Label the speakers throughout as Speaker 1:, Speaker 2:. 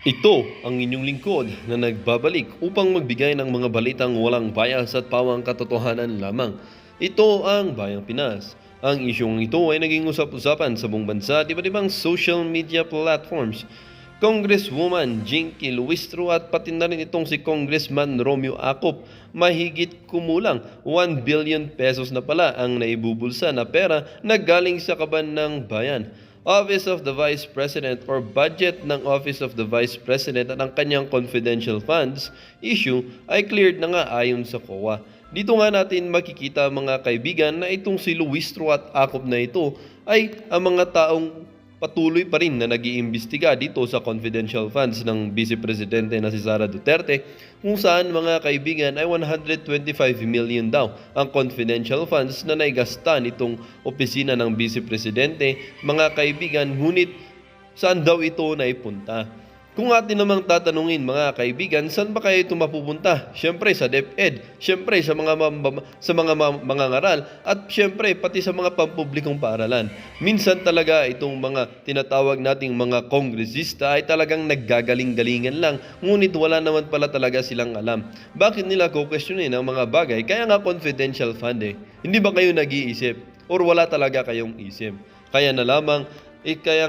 Speaker 1: Ito ang inyong lingkod na nagbabalik upang magbigay ng mga balitang walang bias at pawang katotohanan lamang. Ito ang Bayang Pinas. Ang isyong ito ay naging usap-usapan sa buong bansa at iba't ibang social media platforms. Congresswoman Jinky Luistro at pati na rin itong si Congressman Romeo Acop Mahigit kumulang 1 billion pesos na pala ang naibubulsa na pera na galing sa Kaban ng Bayan. Office of the Vice President or budget ng Office of the Vice President at ang kanyang confidential funds issue ay cleared na nga ayon sa COA. Dito nga natin makikita mga kaibigan na itong si Luistro at Acop na ito ay ang mga taong patuloy pa rin na nag-iimbestiga dito sa confidential funds ng Vice Presidente na si Sara Duterte, kung saan mga kaibigan ay 125 million daw ang confidential funds na naigasta nitong opisina ng Vice Presidente, mga kaibigan, ngunit saan daw ito naipunta? Kung atin namang tatanungin mga kaibigan, saan ba kayo ito mapupunta? Siyempre sa DepEd, siyempre sa mga mangangaral, at siyempre pati sa mga pampublikong paaralan. Minsan talaga itong mga tinatawag nating mga kongresista ay talagang naggagaling-galingan lang, ngunit wala naman pala talaga silang alam. Bakit nila kukwestiyonin ang mga bagay? Kaya nga confidential fund eh. Hindi ba kayo nag-iisip? Or wala talaga kayong isip? Kaya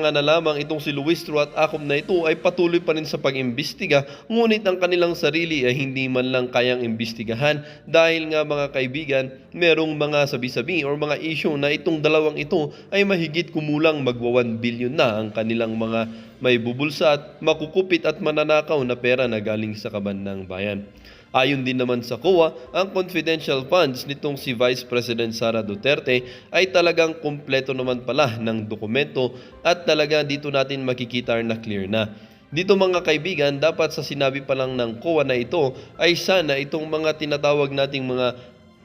Speaker 1: nga na lamang itong si Luistro at Acop na ito ay patuloy pa rin sa pag-imbestiga, ngunit ang kanilang sarili ay hindi man lang kayang imbestigahan dahil nga mga kaibigan, merong mga sabi-sabi or mga issue na itong dalawang ito ay mahigit kumulang magwa 1 billion na ang kanilang mga may bubulsa at makukupit at mananakaw na pera na galing sa Kaban ng Bayan. Ayon din naman sa COA, ang confidential funds nitong si Vice President Sara Duterte ay talagang kumpleto naman pala ng dokumento at talaga dito natin makikita na clear na. Dito mga kaibigan, dapat sa sinabi pa lang ng COA na ito ay sana itong mga tinatawag nating mga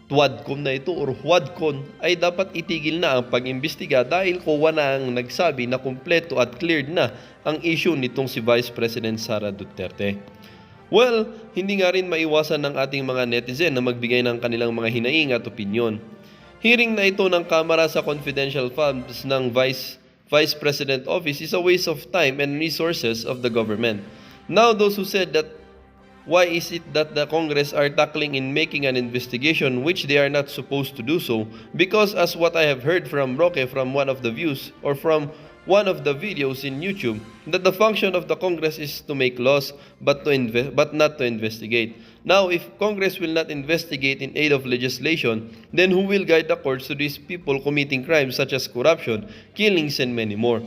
Speaker 1: TWADCOM na ito or WADCON ay dapat itigil na ang pag-imbestiga dahil COA na ang nagsabi na kumpleto at cleared na ang issue nitong si Vice President Sara Duterte. Well, hindi nga rin maiwasan ng ating mga netizen na magbigay ng kanilang mga hinaing at opinyon. Hearing na ito ng Kamara sa confidential funds ng Vice President Office is a waste of time and resources of the government. Now, those who said that why is it that the Congress are tackling in making an investigation which they are not supposed to do so? Because as what I have heard from Roque from one of the views or from one of the videos in YouTube, that the function of the Congress is to make laws but not to investigate. Now, if Congress will not investigate in aid of legislation, then who will guide the courts to these people committing crimes such as corruption, killings, and many more?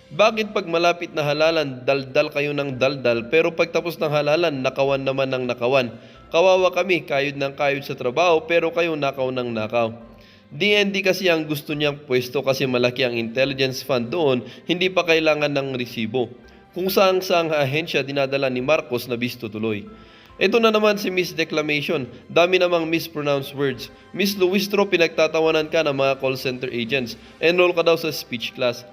Speaker 1: Bakit pag malapit na halalan, daldal kayo ng daldal, pero pagtapos ng halalan, nakawan naman ng nakawan? Kawawa kami, kayod ng kayod sa trabaho, pero kayo nakaw ng nakaw. DND kasi ang gusto niyang pwesto kasi malaki ang intelligence fund doon, hindi pa kailangan ng resibo. Kung saang ahensya dinadala ni Marcos na bisto tuloy. Ito na naman si Miss Declamation, dami namang mispronounced words. Miss Luistro, pinagtatawanan ka ng mga call center agents. Enroll ka daw sa speech class.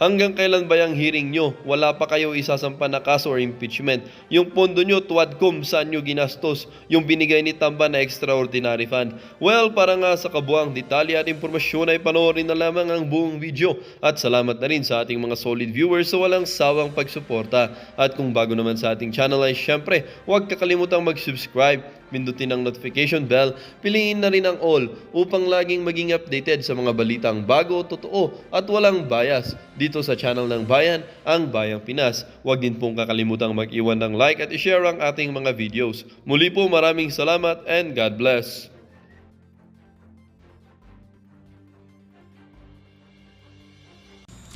Speaker 1: Hanggang kailan ba yung hearing nyo? Wala pa kayo isasampa na kaso or impeachment. Yung pondo nyo, TWADCOM, saan nyo ginastos? Yung binigay ni Tamba na extraordinary fund. Well, para nga sa kabuang detalye at impormasyon ay panoorin na lamang ang buong video. At salamat na rin sa ating mga solid viewers sa walang sawang pagsuporta. At kung bago naman sa ating channel ay syempre, huwag kakalimutang mag-subscribe, pindutin ang notification bell, piliin na rin ang all upang laging maging updated sa mga balitang bago, totoo at walang bias dito sa channel ng Bayan, ang Bayang Pinas. Huwag din pong kakalimutang mag-iwan ng like at i-share ang ating mga videos. Muli po maraming salamat and God bless.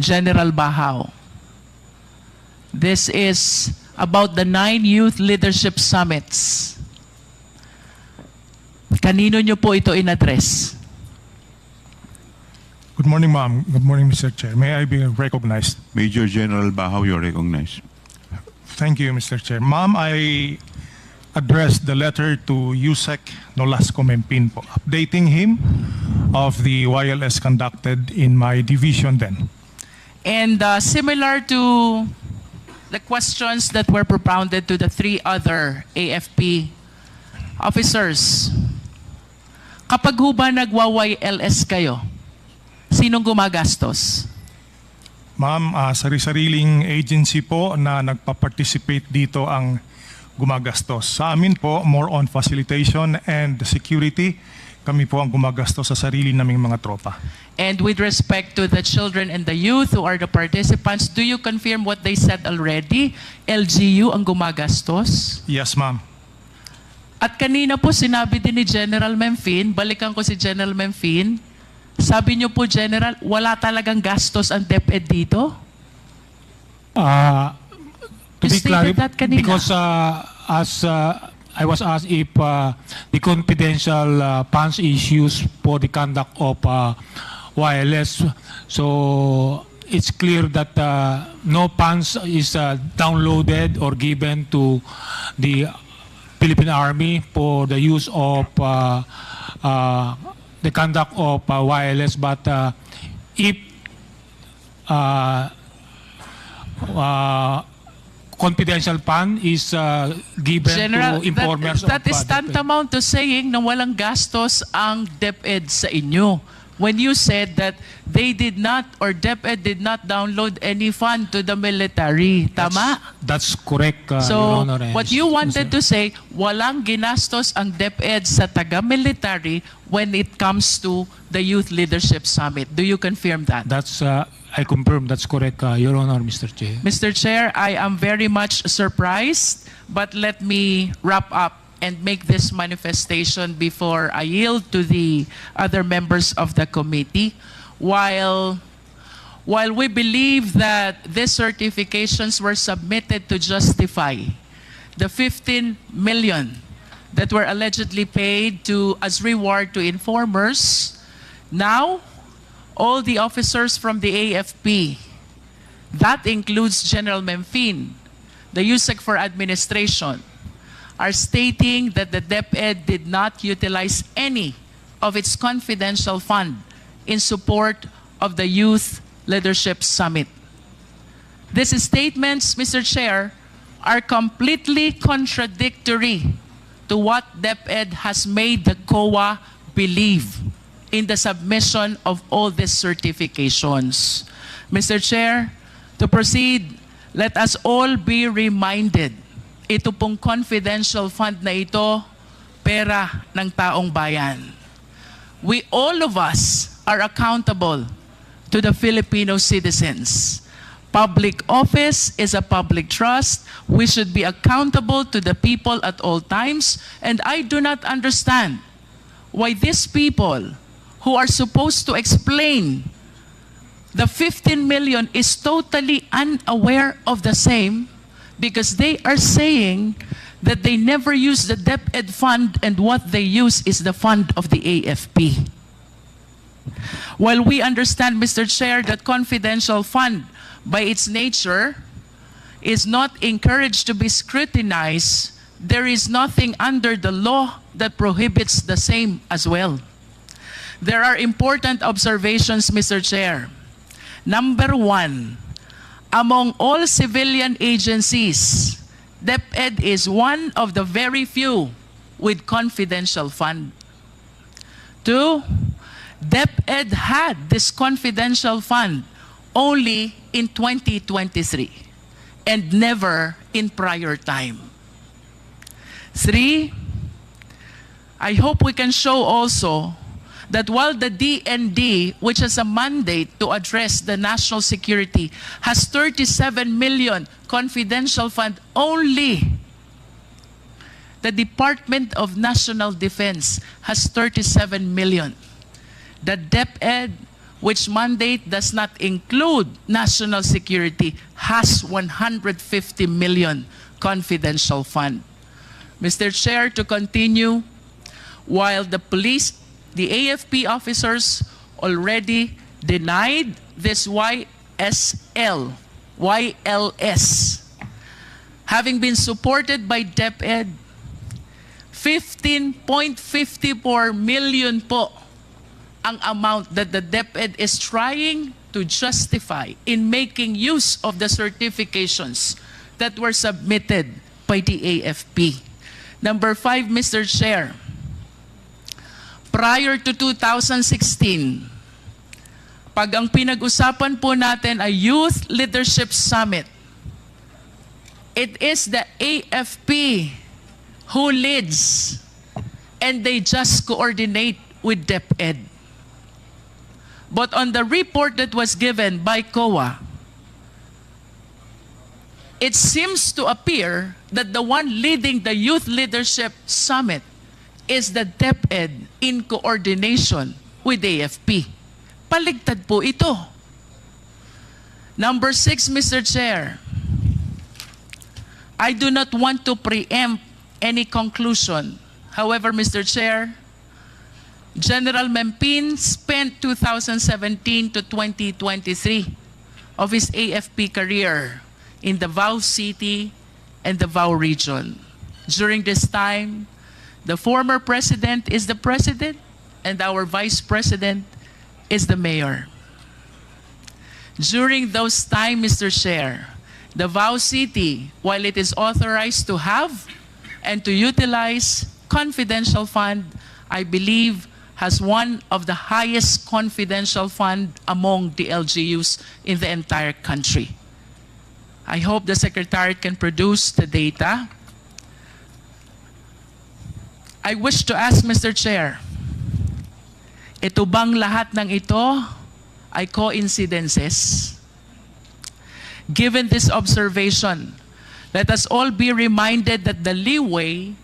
Speaker 2: General Bahaw. This is about the 9 Youth Leadership Summits. Kanino nyo po ito in-address?
Speaker 3: Good morning, ma'am. Good morning, Mr. Chair. May I be recognized?
Speaker 4: Major General Bahaw, you're recognized.
Speaker 3: Thank you, Mr. Chair. Ma'am, I addressed the letter to Yusek Nolasco Mempin po, updating him of the YLS conducted in my division then.
Speaker 2: And similar to the questions that were propounded to the 3 other AFP officers, kapag ho ba nagwa-YLS kayo, sinong gumagastos?
Speaker 3: Ma'am, sari-sariling agency po na nagpa-participate dito ang gumagastos. Sa amin po, more on facilitation and security. Kami po ang gumagastos sa sarili naming mga tropa.
Speaker 2: And with respect to the children and the youth who are the participants, do you confirm what they said already? LGU ang gumagastos?
Speaker 3: Yes, ma'am.
Speaker 2: At kanina po sinabi din ni General Memfin, balikan ko si General Memfin, sabi niyo po, General, wala talagang gastos ang DepEd dito?
Speaker 5: To
Speaker 2: You
Speaker 5: be
Speaker 2: stated
Speaker 5: clear,
Speaker 2: that kanina.
Speaker 5: because as I was asked if the confidential funds issues for the conduct of wireless, so it's clear that no funds is downloaded or given to the Philippine Army for the use of the conduct of wireless, but if confidential fund is given
Speaker 2: General,
Speaker 5: to informers
Speaker 2: that is
Speaker 5: DepEd.
Speaker 2: tantamount to saying na walang gastos ang DepEd sa inyo. When you said that they did not or DepEd did not download any fund to the military. Tama?
Speaker 5: That's correct, Your
Speaker 2: So,
Speaker 5: Honor.
Speaker 2: what you wanted to say, walang ginastos ang DepEd sa taga-military when it comes to the Youth Leadership Summit. Do you confirm that?
Speaker 5: That's I confirm that's correct, Your Honor, Mr. Chair.
Speaker 2: Mr. Chair, I am very much surprised, but let me wrap up and make this manifestation before I yield to the other members of the committee. While we believe that these certifications were submitted to justify the 15 million that were allegedly paid as reward to informers, now all the officers from the AFP, that includes General Memfin, the USEC for Administration, are stating that the DepEd did not utilize any of its confidential fund in support of the Youth Leadership Summit. These statements, Mr. Chair, are completely contradictory to what DepEd has made the COA believe in the submission of all these certifications. Mr. Chair, to proceed, let us all be reminded, ito pong confidential fund na ito, pera ng taong bayan. We, all of us, are accountable to the Filipino citizens. Public office is a public trust. We should be accountable to the people at all times. And I do not understand why these people who are supposed to explain the 15 million is totally unaware of the same, because they are saying that they never use the DepEd fund and what they use is the fund of the AFP. While we understand, Mr. Chair, that confidential fund by its nature is not encouraged to be scrutinized, there is nothing under the law that prohibits the same as well. There are important observations, Mr. Chair. Number one, among all civilian agencies, DepEd is one of the very few with confidential fund. Two, DepEd had this confidential fund only in 2023 and never in prior time. Three, I hope we can show also that while the DND, which has a mandate to address the national security, has 37 million confidential fund only, the Department of National Defense has 37 million. The DepEd, which mandate does not include national security, has 150 million confidential fund. Mr. Chair, to continue, while the police, the AFP officers already denied this YLS, having been supported by DepEd, 15.54 million po ang amount that the DepEd is trying to justify in making use of the certifications that were submitted by the AFP. Number 5, Mr. Chair, prior to 2016, pag ang pinag-usapan po natin ay Youth Leadership Summit, it is the AFP who leads and they just coordinate with DepEd. But on the report that was given by COA, it seems to appear that the one leading the Youth Leadership Summit is the DepEd in coordination with AFP. Paligtad po ito. Number 6, Mr. Chair. I do not want to preempt any conclusion. However, Mr. Chair, General Mempin spent 2017 to 2023 of his AFP career in Davao City and Davao region. During this time, the former president is the president and our vice president is the mayor. During those time, Mr. Chair, Davao City, while it is authorized to have and to utilize confidential fund, I believe has one of the highest confidential fund among the LGUs in the entire country. I hope the Secretariat can produce the data. I wish to ask Mr. Chair, ito bang lahat ng ito ay coincidences? Given this observation, let us all be reminded that the leeway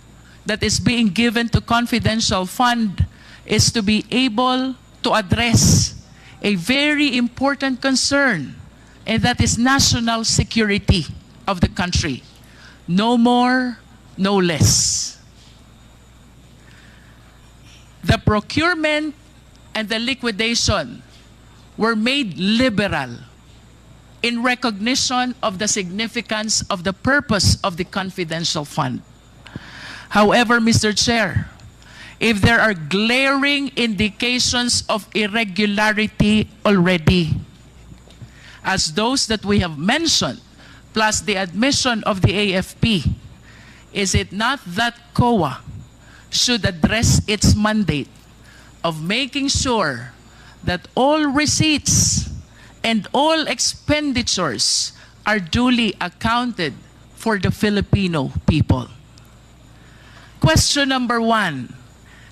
Speaker 2: that is being given to confidential fund is to be able to address a very important concern, and that is national security of the country. No more, no less. The procurement and the liquidation were made liberal in recognition of the significance of the purpose of the confidential fund. However, Mr. Chair, if there are glaring indications of irregularity already, as those that we have mentioned, plus the admission of the AFP, is it not that COA should address its mandate of making sure that all receipts and all expenditures are duly accounted for the Filipino people? Question number 1.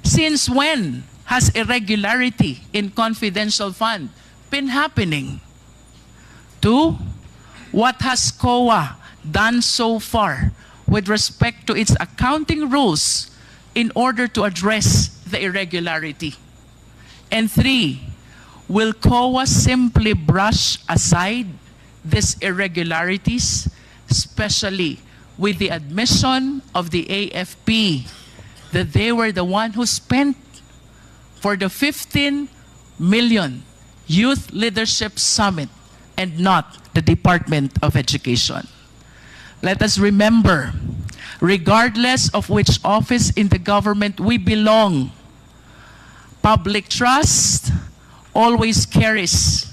Speaker 2: Since when has irregularity in confidential fund been happening? 2, what has COA done so far with respect to its accounting rules in order to address the irregularity? And 3, will COA simply brush aside these irregularities, especially with the admission of the AFP that they were the one who spent for the 15 million Youth Leadership Summit and not the Department of Education? Let us remember, regardless of which office in the government we belong, public trust always carries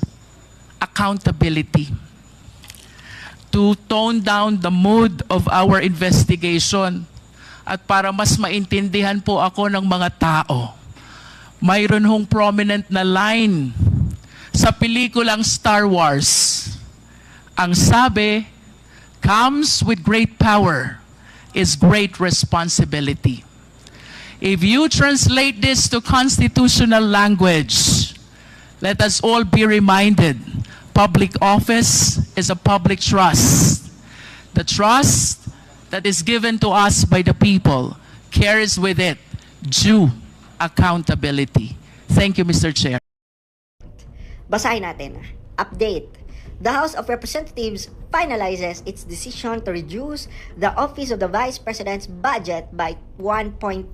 Speaker 2: accountability. To tone down the mood of our investigation, at para mas maintindihan po ako ng mga tao, mayroon hong prominent na line sa pelikulang Star Wars. Ang sabi, comes with great power is great responsibility. If you translate this to constitutional language, let us all be reminded, public office is a public trust. The trust that is given to us by the people carries with it due accountability. Thank you, Mr. Chair.
Speaker 6: Basahin natin. Update. The House of Representatives finalizes its decision to reduce the Office of the Vice President's budget by 1.3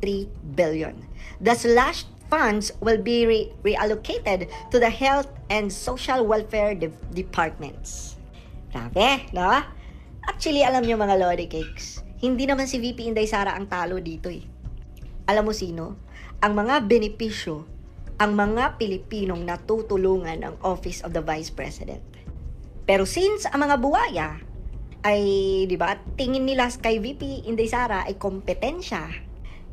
Speaker 6: billion. The slashed funds will be reallocated to the Health and Social Welfare Departments. Grabe, no? Actually, alam nyo mga Lodi Cakes, hindi naman si VP Inday Sara ang talo dito eh. Alam mo sino? Ang mga benepisyo, ang mga Pilipinong natutulungan ng Office of the Vice President. Pero since ang mga buwaya ay, di ba, tingin nila kay VP Inday Sara ay kompetensya,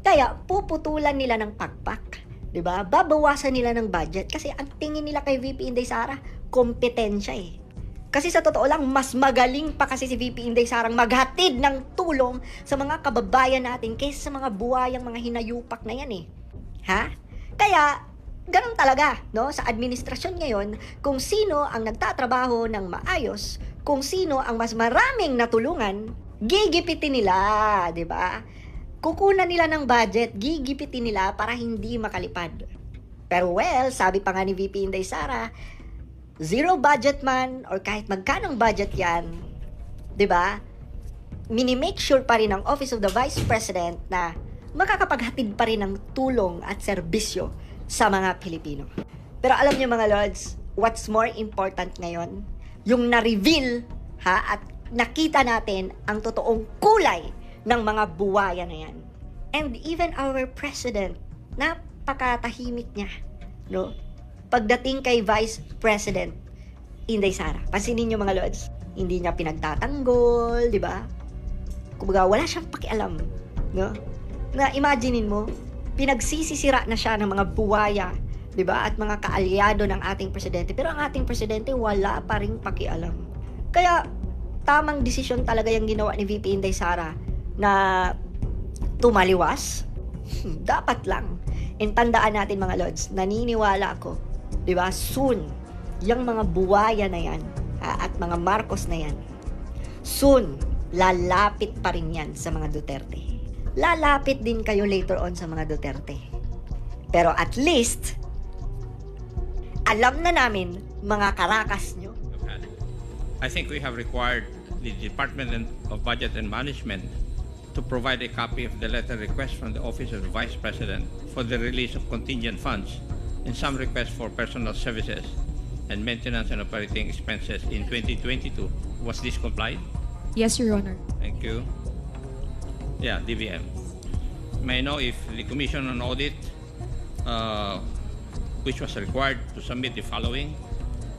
Speaker 6: kaya puputulan nila ng pakpak 'Di ba? Babawasan nila ng budget kasi ang tingin nila kay VP Inday Sara, kompetensya eh. Kasi sa totoo lang, mas magaling pa kasi si VP Inday Sarang maghatid ng tulong sa mga kababayan natin kaysa sa mga buwayang mga hinayupak na yan eh. Ha? Kaya, ganun talaga, no? Sa administrasyon ngayon, kung sino ang nagtatrabaho ng maayos, kung sino ang mas maraming natulungan, gigipitin nila, 'di ba? Kukunan nila ng budget, gigipitin nila para hindi makalipad. Pero well, sabi pa nga ni VP Inday Sara, zero budget man or kahit magkanong budget yan, 'di ba? Minimake sure pa rin ng Office of the Vice President na makakapaghatid pa rin ng tulong at serbisyo sa mga Pilipino. Pero alam niyo mga Lords, what's more important ngayon? Yung na-reveal at nakita natin ang totoong kulay ng mga buwaya na yan. And even our President, napakatahimik niya, no? Pagdating kay Vice President Inday Sara, pansinin niyo mga Lords, hindi niya pinagtatanggol, di ba? Kumbaga, wala siyang pakialam, no? Na imaginein mo, pinagsisisira na siya ng mga buwaya, di ba? At mga kaalyado ng ating presidente. Pero ang ating presidente, wala pa ring pakialam. Kaya, tamang desisyon talaga yung ginawa ni VP Inday Sara na tumaliwas. Dapat lang. And tandaan natin mga Lords, naniniwala ako, di ba? Soon, yung mga buwaya na yan, at mga Marcos na yan, soon, lalapit pa rin yan sa mga Duterte. Lalapit din kayo later on sa mga Duterte. Pero at least, alam na namin, mga karakas nyo.
Speaker 7: I think we have required the Department of Budget and Management to provide a copy of the letter request from the Office of the Vice President for the release of contingent funds and some requests for personal services and maintenance and operating expenses in 2022. Was this complied?
Speaker 8: Yes, Your Honor.
Speaker 7: Thank you. Yeah, DVM. May I know if the Commission on Audit, which was required to submit the following,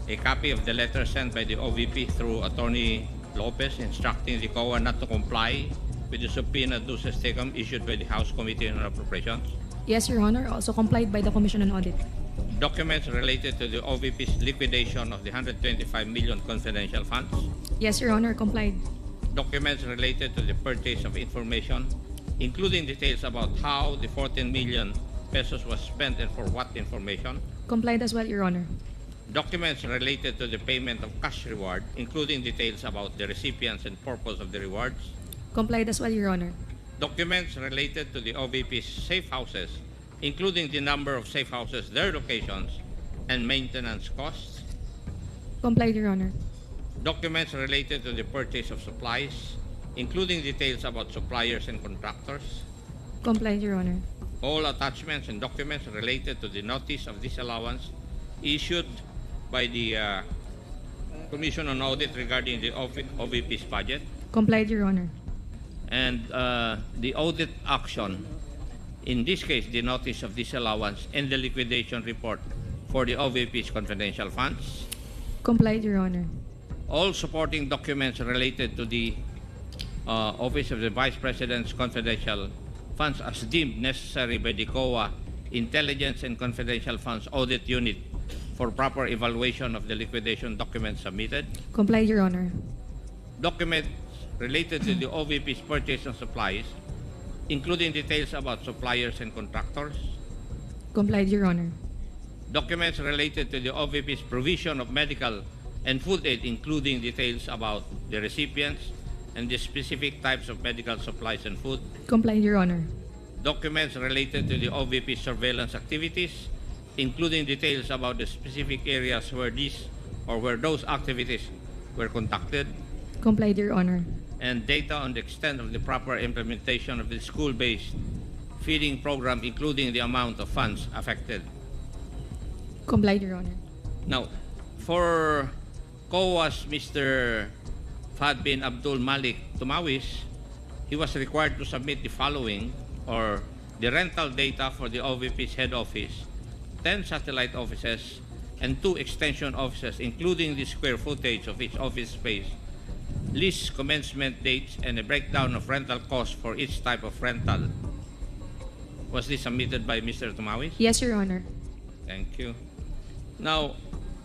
Speaker 7: a copy of the letter sent by the OVP through Attorney Lopez instructing the COA not to comply with the subpoena dues tecum issued by the House Committee on Appropriations,
Speaker 8: Yes, Your Honor. Also complied by the Commission on Audit.
Speaker 7: documents related to the OVP's liquidation of the 125 million confidential funds,
Speaker 8: Yes, Your Honor. Complied.
Speaker 7: documents related to the purchase of information, including details about how the 14 million pesos was spent and for what information,
Speaker 8: Complied as well, Your Honor.
Speaker 7: documents related to the payment of cash reward, including details about the recipients and purpose of the rewards,
Speaker 8: Complied as well, Your Honor.
Speaker 7: documents related to the OVP's safe houses, including the number of safe houses, their locations, and maintenance costs,
Speaker 8: Complied, Your Honor.
Speaker 7: documents related to the purchase of supplies, including details about suppliers and contractors,
Speaker 8: Complied, Your Honor.
Speaker 7: all attachments and documents related to the notice of disallowance issued by the Commission on Audit regarding the OVP's budget,
Speaker 8: Complied, Your Honor.
Speaker 7: and the audit action, in this case, the notice of disallowance and the liquidation report for the OVP's confidential funds,
Speaker 8: Complied, Your Honor.
Speaker 7: all supporting documents related to the Office of the Vice President's confidential funds as deemed necessary by the COA Intelligence and Confidential Funds Audit Unit for proper evaluation of the liquidation documents submitted,
Speaker 8: Complied, Your Honor.
Speaker 7: documents related to the OVP's purchase of supplies, including details about suppliers and contractors,
Speaker 8: Complied, Your Honor.
Speaker 7: documents related to the OVP's provision of medical and food aid, including details about the recipients and the specific types of medical supplies and food,
Speaker 8: Complied, Your Honor.
Speaker 7: documents related to the OVP's surveillance activities, including details about the specific areas where these or where those activities were conducted,
Speaker 8: Complied, Your Honor.
Speaker 7: and data on the extent of the proper implementation of the school-based feeding program, including the amount of funds affected.
Speaker 8: Complied, Your Honor.
Speaker 7: Now, for COA's Mr. Fahad bin Abdul Malik Tumawis, he was required to submit the following, or the rental data for the OVP's head office, 10 satellite offices, and 2 extension offices, including the square footage of each office space, lease commencement dates, and a breakdown of rental costs for each type of rental. Was this submitted by Mr. Tumawis?
Speaker 8: Yes, Your Honor.
Speaker 7: Thank you. Now,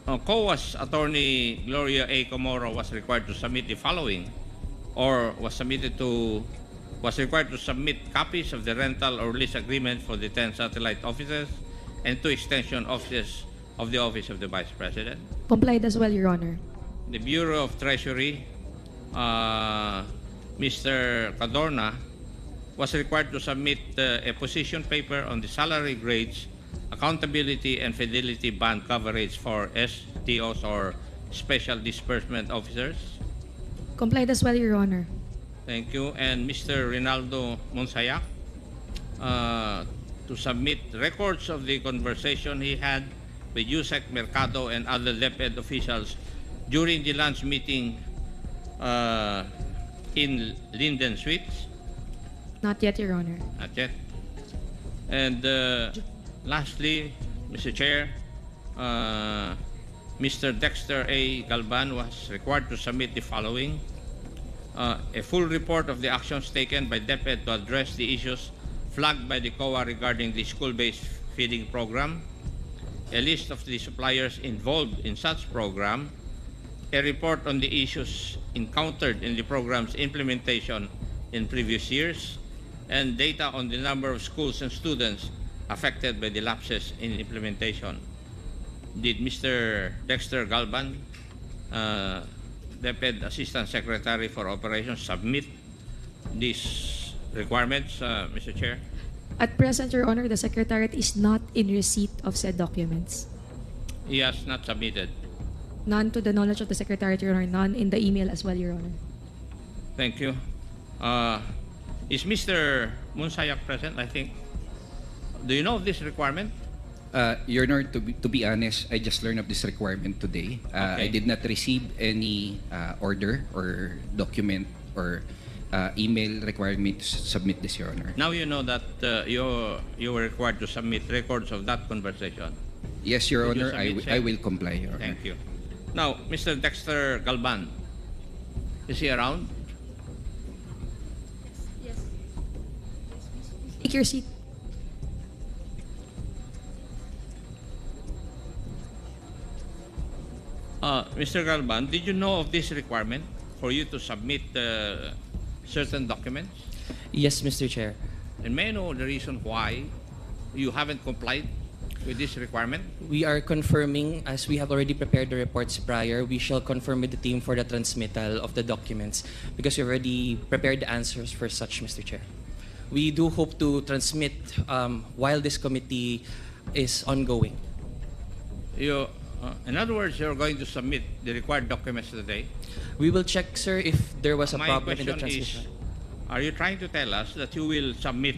Speaker 7: COA's attorney Gloria A. Comoro was required to submit the following, or was required to submit copies of the rental or lease agreement for the 10 satellite offices and 2 extension offices of the Office of the Vice President.
Speaker 8: Complied as well, Your Honor.
Speaker 7: The Bureau of Treasury, Mr. Cadorna, was required to submit a position paper on the salary grades, accountability, and fidelity band coverage for STOs or Special Disbursement Officers.
Speaker 8: Complied as well, Your Honor.
Speaker 7: Thank you. And Mr. Rinaldo Monsayak to submit records of the conversation he had with Yusek Mercado and other DepEd officials during the lunch meeting in Linden Suites.
Speaker 8: Not yet, Your Honor.
Speaker 7: Not yet. And lastly, Mr. Chair, Mr. Dexter A. Galban was required to submit the following: a full report of the actions taken by DepEd to address the issues flagged by the COA regarding the school-based feeding program, a list of the suppliers involved in such program, a report on the issues encountered in the program's implementation in previous years, and data on the number of schools and students affected by the lapses in implementation. Did Mr. Dexter Galban, DepEd Assistant Secretary for Operations, submit these requirements, Mr. Chair?
Speaker 8: At present, Your Honor, the Secretariat is not in receipt of said documents.
Speaker 7: He has not submitted.
Speaker 8: None to the knowledge of the Secretariat, Your Honor. None in the email as well, Your Honor.
Speaker 7: Thank you. Is Mr. Monsayak present, I think? Do you know of this requirement?
Speaker 9: Your Honor, to be honest, I just learned of this requirement today.
Speaker 7: Okay.
Speaker 9: I did not receive any order or document or email requiring me to submit this, Your Honor.
Speaker 7: Now you know that you were required to submit records of that conversation.
Speaker 9: Yes, Your
Speaker 7: Did you
Speaker 9: Honor,
Speaker 7: submit,
Speaker 9: I
Speaker 7: sir?
Speaker 9: will comply, Your Honor.
Speaker 7: Thank you. Now, Mr. Dexter Galban, is he around?
Speaker 8: Yes. Take your seat.
Speaker 7: Mr. Galban, did you know of this requirement for you to submit certain documents?
Speaker 10: Yes, Mr. Chair.
Speaker 7: And may I know the reason why you haven't complied with this requirement?
Speaker 10: We are confirming, as we have already prepared the reports prior, we shall confirm with the team for the transmittal of the documents because we already prepared the answers for such, Mr. Chair. We do hope to transmit while this committee is ongoing.
Speaker 7: In other words, you're going to submit the required documents today.
Speaker 10: We will check, sir, if there was a
Speaker 7: My
Speaker 10: problem in the
Speaker 7: question is,
Speaker 10: transmission.
Speaker 7: are you trying to tell us that you will submit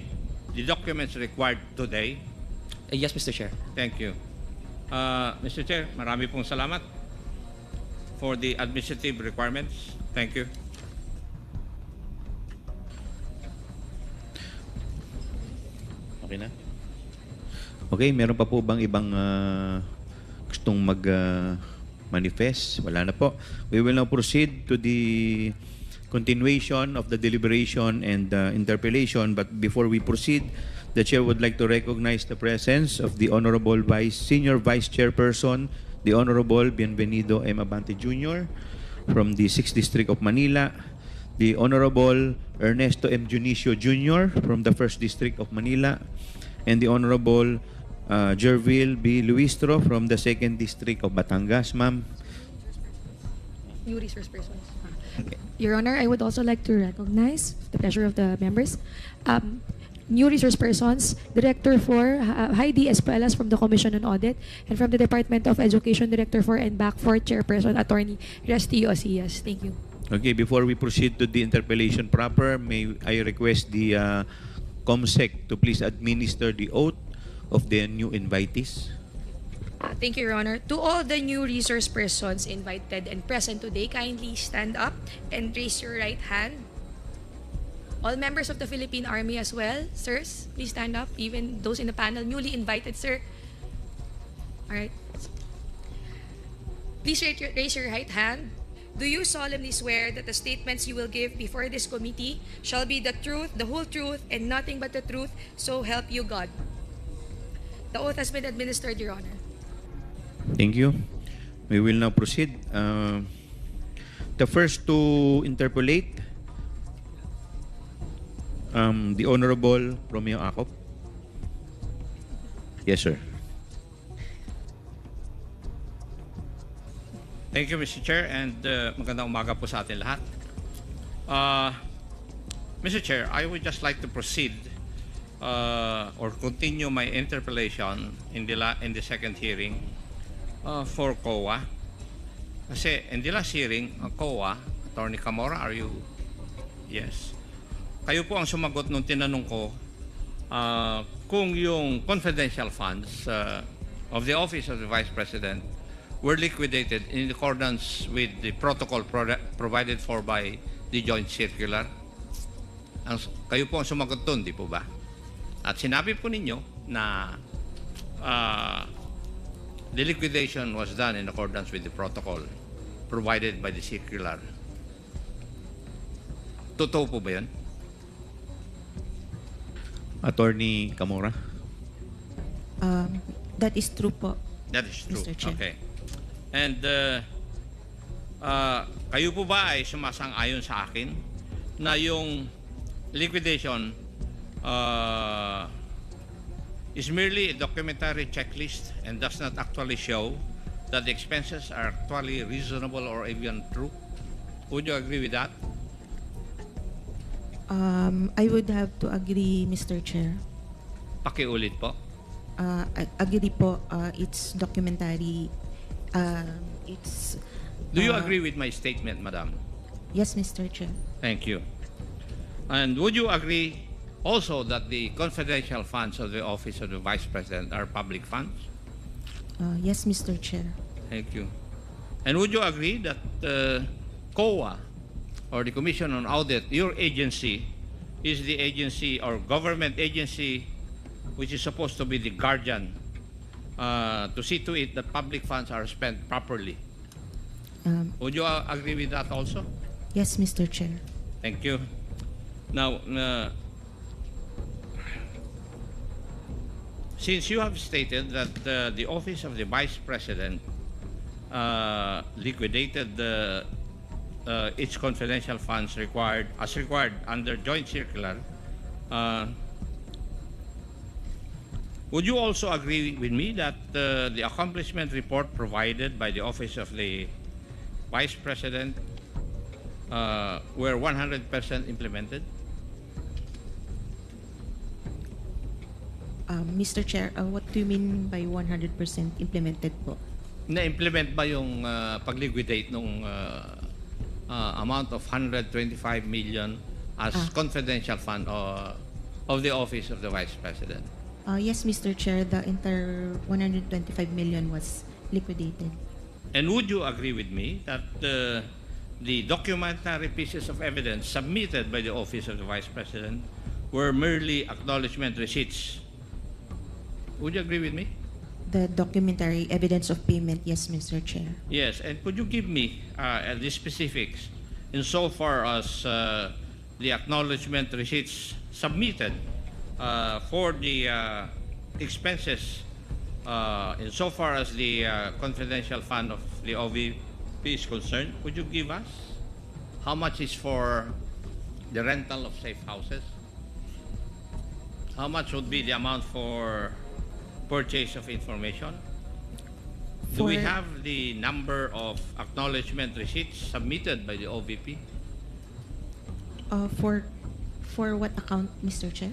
Speaker 7: the documents required today?
Speaker 10: Yes, Mr. Chair.
Speaker 7: Thank you. Mr. Chair, marami pong salamat for the administrative requirements. Thank you.
Speaker 11: Okay na? Okay, meron pa po bang ibang gustong mag-manifest? Wala na po. We will now proceed to the continuation of the deliberation and interpellation. But before we proceed, the Chair would like to recognize the presence of the Honorable Senior Vice Chairperson, the Honorable Bienvenido M. Abante Jr. from the 6th District of Manila, the Honorable Ernesto M. Junicio Jr. from the 1st District of Manila, and the Honorable Jervil B. Luistro from the 2nd District of Batangas. Ma'am.
Speaker 8: New resource persons. Your Honor, I would also like to recognize the pleasure of the members. New resource persons, Director 4, Heidi Espuelas from the Commission on Audit, and from the Department of Education, Director 4 and back 4, Chairperson Attorney Resty Osias. Thank you.
Speaker 11: Okay, before we proceed to the interpellation proper, may I request the COMSEC to please administer the oath of the new invitees.
Speaker 8: Thank you, Your Honor. To all the new resource persons invited and present today, kindly stand up and raise your right hand. All members of the Philippine Army as well, sirs, please stand up. Even those in the panel newly invited, sir. All right. Please raise your right hand. Do you solemnly swear that the statements you will give before this committee shall be the truth, the whole truth, and nothing but the truth, so help you God? The oath has been administered, Your Honor.
Speaker 11: Thank you. We will now proceed. The first to interpolate, the Honorable Romeo Acop. Yes, sir.
Speaker 7: Thank you, Mr. Chair, and magandang umaga po sa atin lahat. Mr. Chair, I would just like to proceed or continue my interpellation in the second hearing for COA. Kasi in the last hearing, COA, Attorney Camora, are you? Yes. Kayo po ang sumagot nung tinanong ko kung yung confidential funds of the Office of the Vice President were liquidated in accordance with the protocol provided for by the Joint Circular. Kayo po ang sumagot doon, di po ba? At sinabi po ninyo na the liquidation was done in accordance with the protocol provided by the circular. Totoo po ba yun?
Speaker 11: Attorney Camora.
Speaker 12: That is true po.
Speaker 7: That is true.
Speaker 12: Mr. Chair.
Speaker 7: Okay. And kayo po ba ay sumasang-ayon sa akin na yung liquidation is merely a documentary checklist and does not actually show that the expenses are actually reasonable or even true? Would you agree with that?
Speaker 12: I would have to agree, Mr. Chair.
Speaker 7: Pakiulit po.
Speaker 12: Agree po. It's documentary. It's.
Speaker 7: Do you agree with my statement, Madam?
Speaker 12: Yes, Mr. Chair.
Speaker 7: Thank you. And would you agree also that the confidential funds of the Office of the Vice President are public funds?
Speaker 12: Yes, Mr. Chair.
Speaker 7: Thank you. And would you agree that COA, or the Commission on Audit, your agency, is the agency or government agency which is supposed to be the guardian to see to it that public funds are spent properly? Would you agree with that also?
Speaker 12: Yes, Mr. Chair.
Speaker 7: Thank you. Now, since you have stated that the Office of the Vice President liquidated its confidential funds required under Joint Circular, would you also agree with me that the accomplishment report provided by the Office of the Vice President were 100% implemented?
Speaker 12: Mr. Chair, what do you mean by 100% implemented po?
Speaker 7: Na-implement ba yung pag-liquidate nung amount of 125 million as confidential fund of the Office of the Vice President?
Speaker 12: Yes, Mr. Chair, the entire 125 million was liquidated.
Speaker 7: And would you agree with me that the documentary pieces of evidence submitted by the Office of the Vice President were merely acknowledgement receipts? Would you agree with me?
Speaker 12: The documentary evidence of payment, yes, Mr. Chair.
Speaker 7: Yes, and could you give me the specifics insofar as the acknowledgement receipts submitted for the expenses insofar as the confidential fund of the OVP is concerned? Would you give us how much is for the rental of safe houses? How much would be the amount for purchase of information? Do we have the number of acknowledgement receipts submitted by the OVP?
Speaker 12: For what account, Mr. Chair?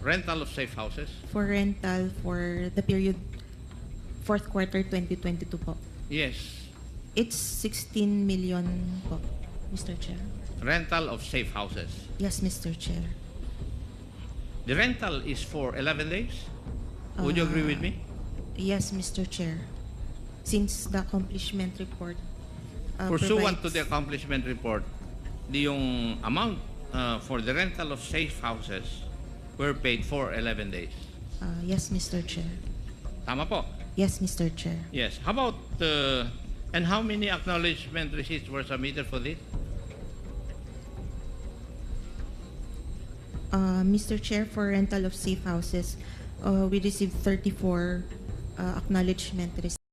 Speaker 7: Rental of safe houses?
Speaker 12: For rental for the period fourth quarter 2022 po.
Speaker 7: Yes.
Speaker 12: It's 16 million po, Mr. Chair.
Speaker 7: Rental of safe houses.
Speaker 12: Yes, Mr. Chair.
Speaker 7: The rental is for 11 days? Would you agree with me?
Speaker 12: Yes, Mr. Chair. Since the accomplishment report
Speaker 7: Pursuant to the accomplishment report, yung amount for the rental of safe houses were paid for 11 days.
Speaker 12: Yes, Mr. Chair.
Speaker 7: Tama po?
Speaker 12: Yes, Mr. Chair.
Speaker 7: Yes. How about And how many acknowledgement receipts were submitted for this?
Speaker 12: Mr. Chair, for rental of safe houses, we received 34 acknowledgement receipts.